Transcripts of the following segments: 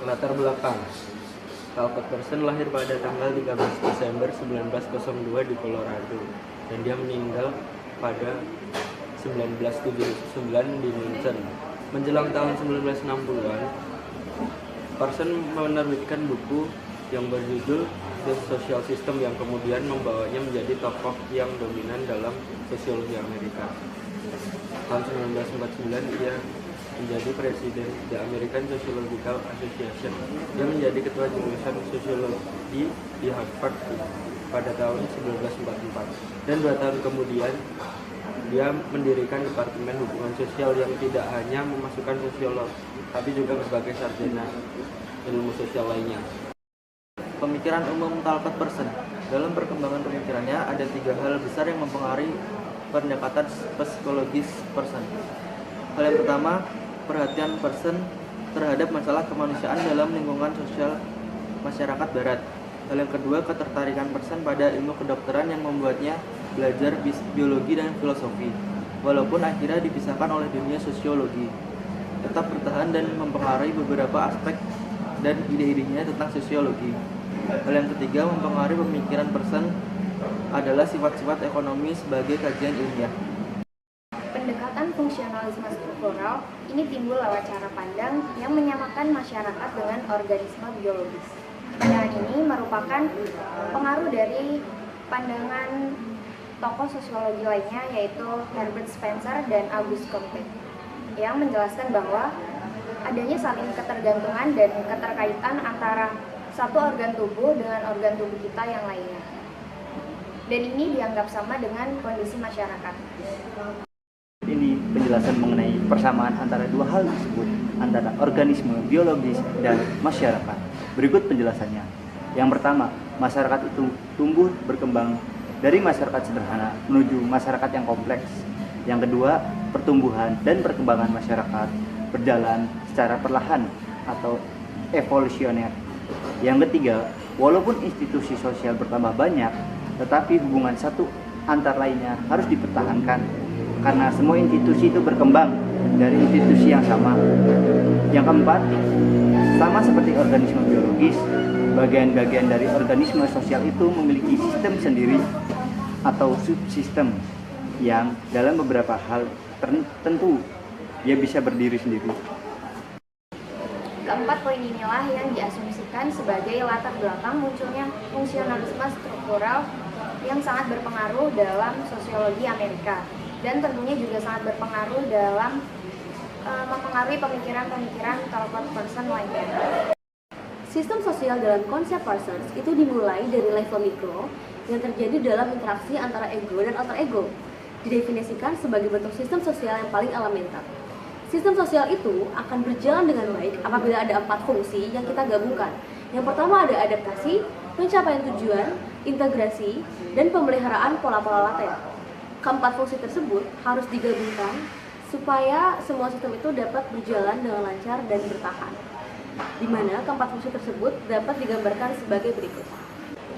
Latar belakang. Talcott Persson lahir pada tanggal 13 Desember 1902 di Colorado dan dia meninggal pada 1979 di Munchen. Menjelang tahun 1960-an, Persson menerbitkan buku yang berjudul The Social System yang kemudian membawanya menjadi tokoh yang dominan dalam sosiologi Amerika. Tahun 1949 ia menjadi presiden The American Sociological Association. Dia menjadi ketua jurusan sosiologi di Harvard pada tahun 1944. Dan 2 tahun kemudian dia mendirikan Departemen Hubungan Sosial yang tidak hanya memasukkan sosiolog, tapi juga berbagai sarjana ilmu sosial lainnya. Pemikiran umum Talcott Persson. Dalam perkembangan pemikirannya ada 3 hal besar yang mempengaruhi pendekatan psikologis Persson. Hal yang pertama, perhatian Persson terhadap masalah kemanusiaan dalam lingkungan sosial masyarakat barat. Hal yang kedua, ketertarikan Persson pada ilmu kedokteran yang membuatnya belajar biologi dan filosofi, walaupun akhirnya dipisahkan oleh dunia sosiologi. Tetap bertahan dan mempengaruhi beberapa aspek dan ide-idenya tentang sosiologi. Hal yang ketiga, mempengaruhi pemikiran Persson adalah sifat-sifat ekonomi sebagai kajian ilmiah. Pendekatan fungsionalisme struktural ini timbul lewat cara pandang yang menyamakan masyarakat dengan organisme biologis. Pandangan ini merupakan pengaruh dari pandangan tokoh sosiologi lainnya yaitu Herbert Spencer dan Auguste Comte yang menjelaskan bahwa adanya saling ketergantungan dan keterkaitan antara satu organ tubuh dengan organ tubuh kita yang lainnya. Dan ini dianggap sama dengan kondisi masyarakat. Ini penjelasan mengenai persamaan antara 2 hal tersebut, antara organisme biologis dan masyarakat. Berikut penjelasannya. Yang pertama, masyarakat itu tumbuh berkembang dari masyarakat sederhana menuju masyarakat yang kompleks. Yang kedua, pertumbuhan dan perkembangan masyarakat berjalan secara perlahan atau evolusioner. Yang ketiga, walaupun institusi sosial bertambah banyak, tetapi hubungan satu antar lainnya harus dipertahankan karena semua institusi itu berkembang dari institusi yang sama. Yang keempat, sama seperti organisme biologis, bagian-bagian dari organisme sosial itu memiliki sistem sendiri atau subsistem yang dalam beberapa hal tertentu dia bisa berdiri sendiri. Keempat poin inilah yang diasumsikan sebagai latar belakang munculnya fungsionalisme struktural yang sangat berpengaruh dalam sosiologi Amerika dan tentunya juga sangat berpengaruh dalam mempengaruhi pemikiran-pemikiran Talcott Persson lainnya. Sistem sosial dalam konsep Persson itu dimulai dari level mikro yang terjadi dalam interaksi antara ego dan alter ego. Didefinisikan sebagai bentuk sistem sosial yang paling elementer. Sistem sosial itu akan berjalan dengan baik apabila ada 4 fungsi yang kita gabungkan. Yang pertama ada adaptasi, pencapaian tujuan, integrasi, dan pemeliharaan pola-pola laten. Keempat fungsi tersebut harus digabungkan supaya semua sistem itu dapat berjalan dengan lancar dan bertahan. Di mana keempat fungsi tersebut dapat digambarkan sebagai berikut.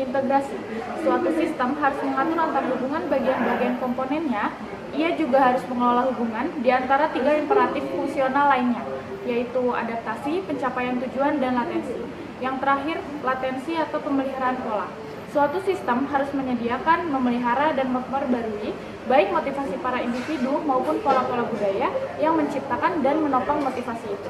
Integrasi. Suatu sistem harus mengatur antar hubungan bagian-bagian komponennya. Ia juga harus mengelola hubungan di antara 3 imperatif fungsional lainnya, yaitu adaptasi, pencapaian tujuan, dan latensi. Yang terakhir, latensi atau pemeliharaan pola. Suatu sistem harus menyediakan, memelihara, dan memperbarui baik motivasi para individu maupun pola-pola budaya yang menciptakan dan menopang motivasi itu.